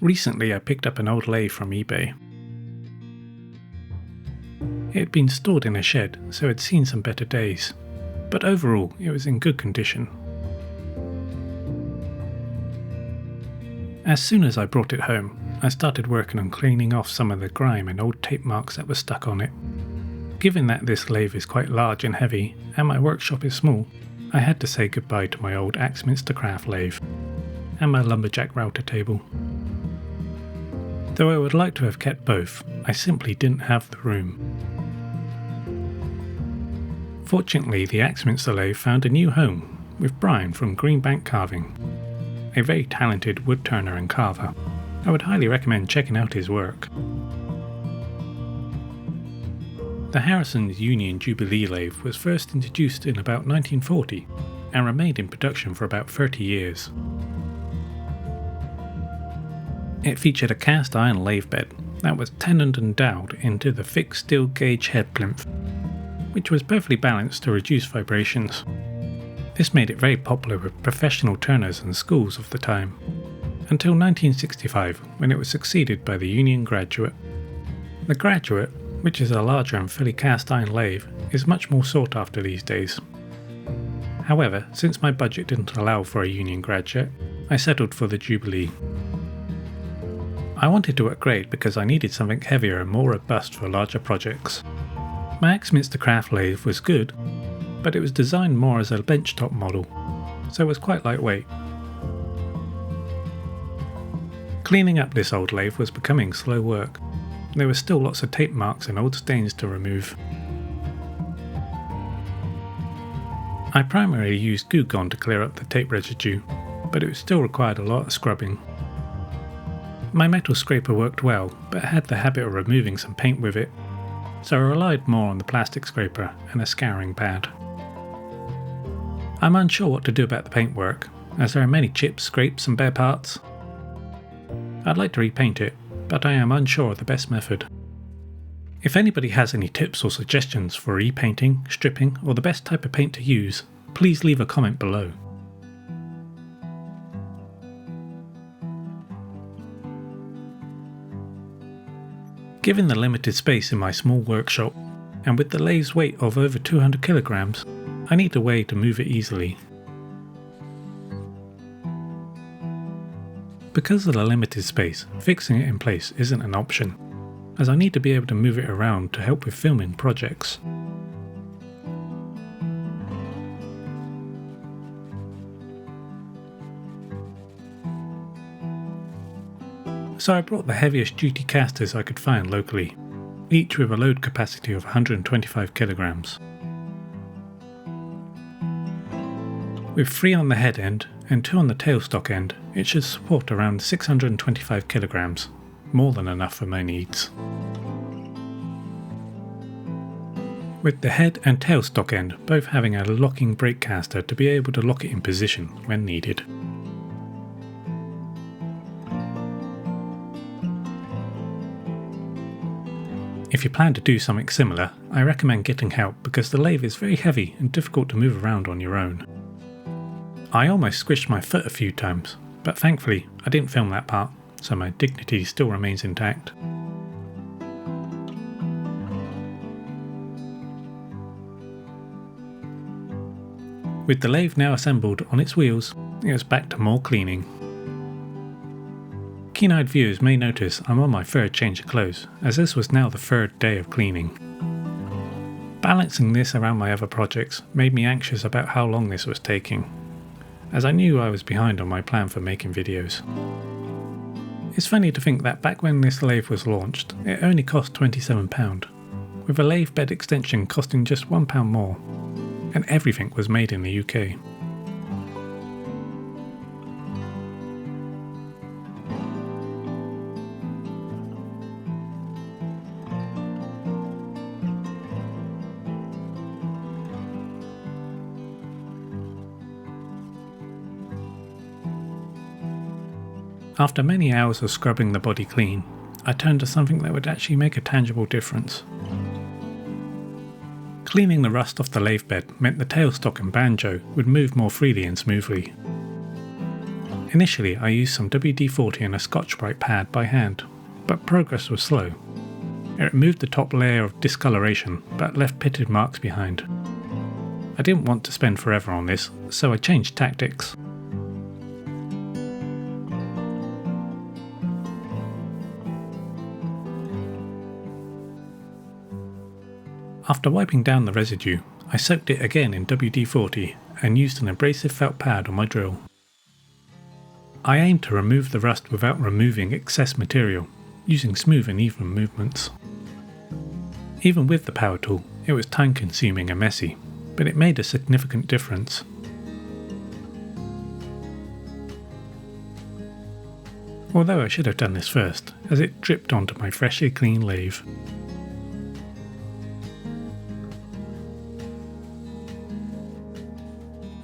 Recently I picked up an old lathe from eBay. It had been stored in a shed, so it had seen some better days, but overall it was in good condition. As soon as I brought it home, I started working on cleaning off some of the grime and old tape marks that were stuck on it. Given that this lathe is quite large and heavy, and my workshop is small, I had to say goodbye to my old Axminster craft lathe, and my lumberjack router table. Though I would like to have kept both, I simply didn't have the room. Fortunately, the Axminster lathe found a new home with Byran from GreenBank Carving, a very talented wood turner and carver. I would highly recommend checking out his work. The Harrison's Union Jubilee lathe was first introduced in about 1940 and remained in production for about 30 years. It featured a cast iron lathe bed that was tenoned and dowelled into the fixed steel gauge head plinth, which was perfectly balanced to reduce vibrations. This made it very popular with professional turners and schools of the time, until 1965 when it was succeeded by the Union Graduate. The Graduate, which is a larger and fully cast iron lathe, is much more sought after these days. However, since my budget didn't allow for a Union Graduate, I settled for the Jubilee. I wanted to upgrade because I needed something heavier and more robust for larger projects. My Axminster craft lathe was good, but it was designed more as a benchtop model, so it was quite lightweight. Cleaning up this old lathe was becoming slow work. There were still lots of tape marks and old stains to remove. I primarily used GooGone to clear up the tape residue, but it still required a lot of scrubbing. My metal scraper worked well, but had the habit of removing some paint with it, so I relied more on the plastic scraper and a scouring pad. I'm unsure what to do about the paintwork, as there are many chips, scrapes and bare parts. I'd like to repaint it, but I am unsure of the best method. If anybody has any tips or suggestions for repainting, stripping, or the best type of paint to use, please leave a comment below. Given the limited space in my small workshop, and with the lathe's weight of over 200 kilograms, I need a way to move it easily. Because of the limited space, fixing it in place isn't an option, as I need to be able to move it around to help with filming projects. So I brought the heaviest duty casters I could find locally, each with a load capacity of 125 kilograms. With 3 on the head end and 2 on the tailstock end, it should support around 625 kilograms, more than enough for my needs. With the head and tailstock end both having a locking brake caster to be able to lock it in position when needed. If you plan to do something similar, I recommend getting help because the lathe is very heavy and difficult to move around on your own. I almost squished my foot a few times, but thankfully I didn't film that part, so my dignity still remains intact. With the lathe now assembled on its wheels, it was back to more cleaning. Keen-eyed viewers may notice I'm on my 3rd change of clothes, as this was now the 3rd day of cleaning. Balancing this around my other projects made me anxious about how long this was taking, as I knew I was behind on my plan for making videos. It's funny to think that back when this lathe was launched, it only cost £27, with a lathe bed extension costing just £1 more, and everything was made in the UK. After many hours of scrubbing the body clean, I turned to something that would actually make a tangible difference. Cleaning the rust off the lathe bed meant the tailstock and banjo would move more freely and smoothly. Initially I used some WD-40 and a Scotch-Brite pad by hand, but progress was slow. It removed the top layer of discoloration, but left pitted marks behind. I didn't want to spend forever on this, so I changed tactics. After wiping down the residue, I soaked it again in WD-40 and used an abrasive felt pad on my drill. I aimed to remove the rust without removing excess material, using smooth and even movements. Even with the power tool, it was time consuming and messy, but it made a significant difference. Although I should have done this first, as it dripped onto my freshly clean lathe.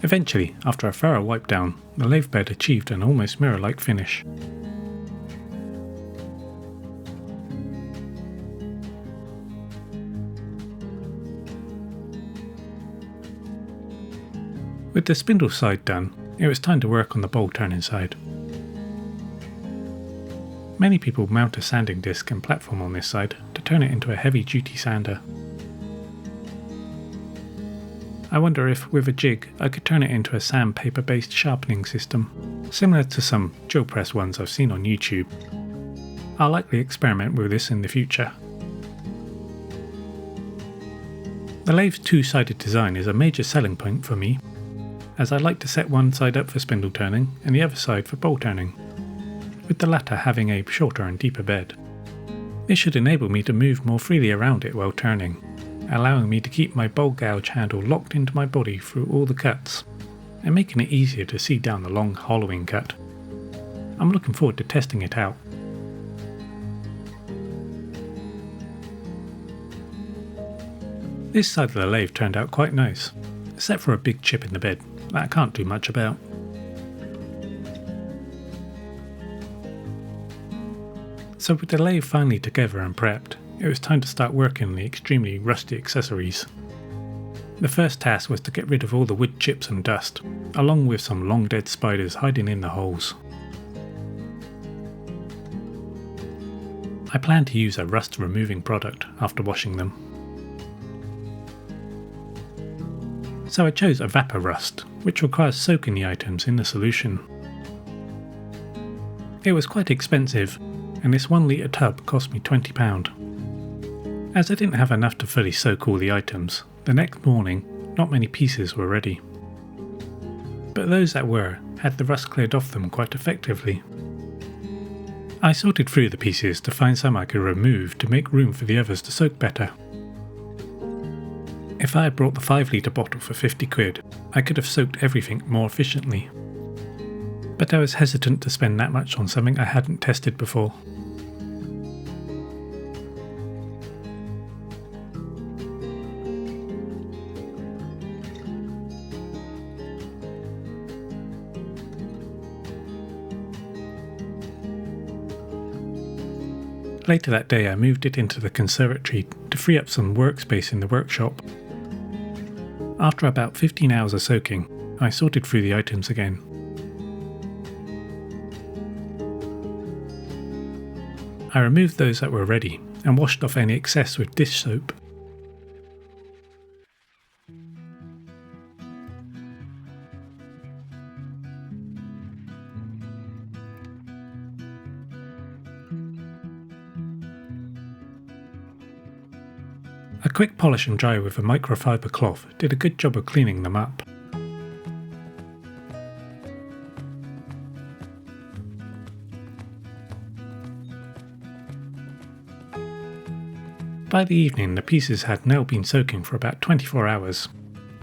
Eventually, after a thorough wipe down, the lathe bed achieved an almost mirror-like finish. With the spindle side done, it was time to work on the bowl turning side. Many people mount a sanding disc and platform on this side to turn it into a heavy-duty sander. I wonder if, with a jig, I could turn it into a sandpaper-based sharpening system, similar to some drill press ones I've seen on YouTube. I'll likely experiment with this in the future. The lathe's two-sided design is a major selling point for me, as I like to set one side up for spindle turning and the other side for bowl turning, with the latter having a shorter and deeper bed. This should enable me to move more freely around it while turning, allowing me to keep my bowl gouge handle locked into my body through all the cuts, and making it easier to see down the long hollowing cut. I'm looking forward to testing it out. This side of the lathe turned out quite nice, except for a big chip in the bed that I can't do much about. So with the lathe finally together and prepped, it was time to start working on the extremely rusty accessories. The first task was to get rid of all the wood chips and dust, along with some long dead spiders hiding in the holes. I plan to use a rust removing product after washing them. So I chose Evapo-Rust, which requires soaking the items in the solution. It was quite expensive, and this 1 litre tub cost me £20. As I didn't have enough to fully soak all the items, the next morning not many pieces were ready. But those that were had the rust cleared off them quite effectively. I sorted through the pieces to find some I could remove to make room for the others to soak better. If I had brought the 5 litre bottle for £50, I could have soaked everything more efficiently. But I was hesitant to spend that much on something I hadn't tested before. Later that day I moved it into the conservatory to free up some workspace in the workshop. After about 15 hours of soaking, I sorted through the items again. I removed those that were ready and washed off any excess with dish soap. A quick polish and dry with a microfiber cloth did a good job of cleaning them up. By the evening the pieces had now been soaking for about 24 hours,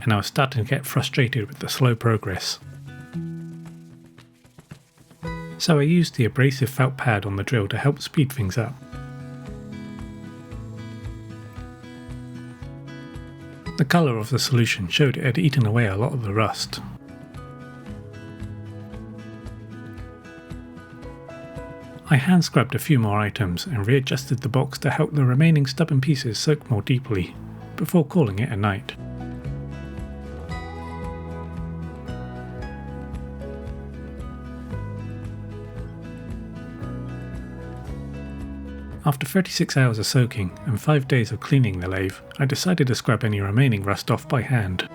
and I was starting to get frustrated with the slow progress. So I used the abrasive felt pad on the drill to help speed things up. The colour of the solution showed it had eaten away a lot of the rust. I hand scrubbed a few more items and readjusted the box to help the remaining stubborn pieces soak more deeply, before calling it a night. After 36 hours of soaking and 5 days of cleaning the lathe, I decided to scrub any remaining rust off by hand.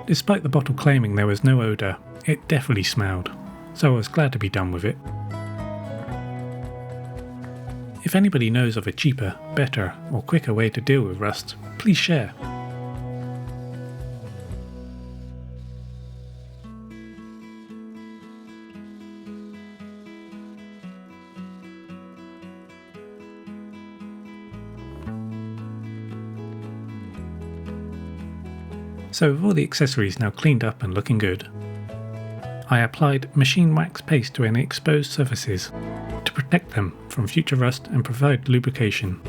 Despite the bottle claiming there was no odour, it definitely smelled, so I was glad to be done with it. If anybody knows of a cheaper, better or quicker way to deal with rust, please share. So with all the accessories now cleaned up and looking good, I applied machine wax paste to any exposed surfaces to protect them from future rust and provide lubrication.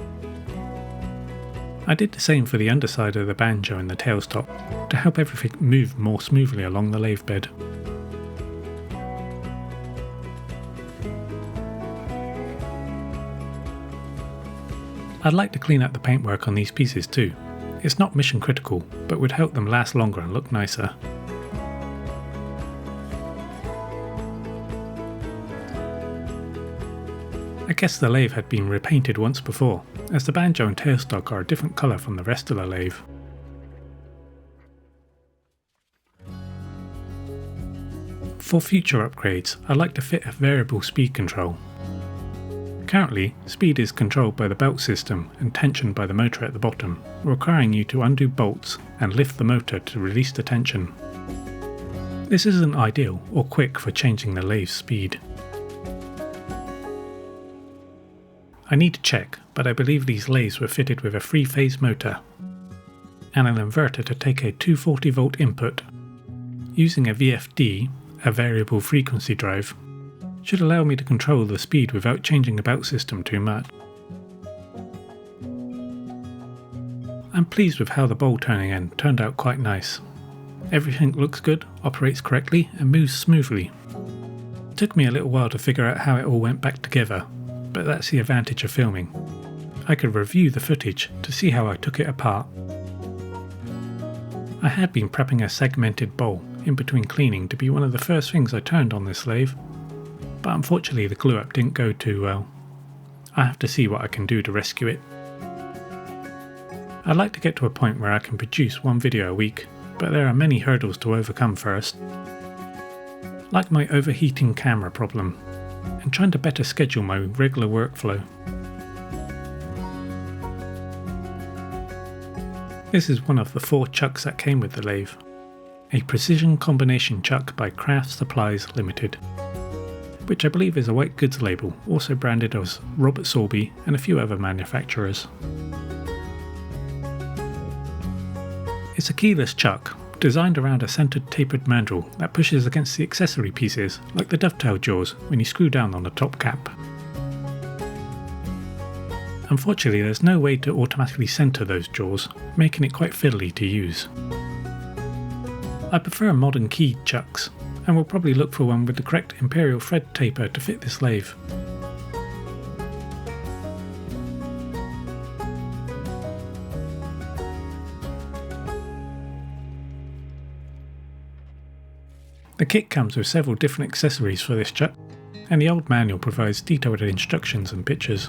I did the same for the underside of the banjo and the tailstop to help everything move more smoothly along the lathe bed. I'd like to clean up the paintwork on these pieces too. It's not mission critical, but would help them last longer and look nicer. I guess the lathe had been repainted once before, as the banjo and tailstock are a different colour from the rest of the lathe. For future upgrades, I'd like to fit a variable speed control. Currently, speed is controlled by the belt system and tension by the motor at the bottom, requiring you to undo bolts and lift the motor to release the tension. This isn't ideal or quick for changing the lathe's speed. I need to check, but I believe these lathes were fitted with a 3-phase motor and an inverter to take a 240 volt input. Using a VFD, a variable frequency drive, should allow me to control the speed without changing the belt system too much. I'm pleased with how the bowl turning end turned out quite nice. Everything looks good, operates correctly and moves smoothly. It took me a little while to figure out how it all went back together, but that's the advantage of filming. I could review the footage to see how I took it apart. I had been prepping a segmented bowl in between cleaning to be one of the first things I turned on this lathe, but unfortunately the glue up didn't go too well. I have to see what I can do to rescue it. I'd like to get to a point where I can produce one video a week, but there are many hurdles to overcome first. Like my overheating camera problem, and trying to better schedule my regular workflow. This is one of the 4 chucks that came with the lathe. A precision combination chuck by Craft Supplies Limited, which I believe is a white goods label, also branded as Robert Sorby and a few other manufacturers. It's a keyless chuck, designed around a centered tapered mandrel that pushes against the accessory pieces, like the dovetail jaws when you screw down on the top cap. Unfortunately, there's no way to automatically center those jaws, making it quite fiddly to use. I prefer modern keyed chucks, and will probably look for one with the correct imperial thread taper to fit this lathe. The kit comes with several different accessories for this chuck, and the old manual provides detailed instructions and pictures.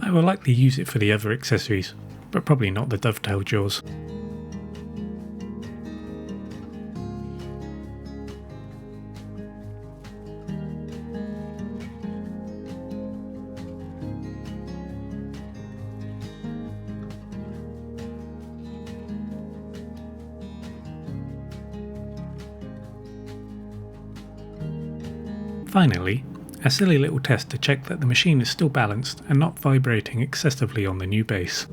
I will likely use it for the other accessories, but probably not the dovetail jaws. Finally, a silly little test to check that the machine is still balanced and not vibrating excessively on the new base.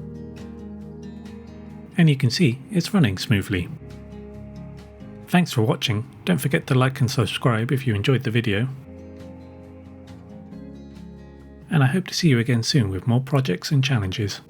And you can see it's running smoothly. Thanks for watching, don't forget to like and subscribe if you enjoyed the video. And I hope to see you again soon with more projects and challenges.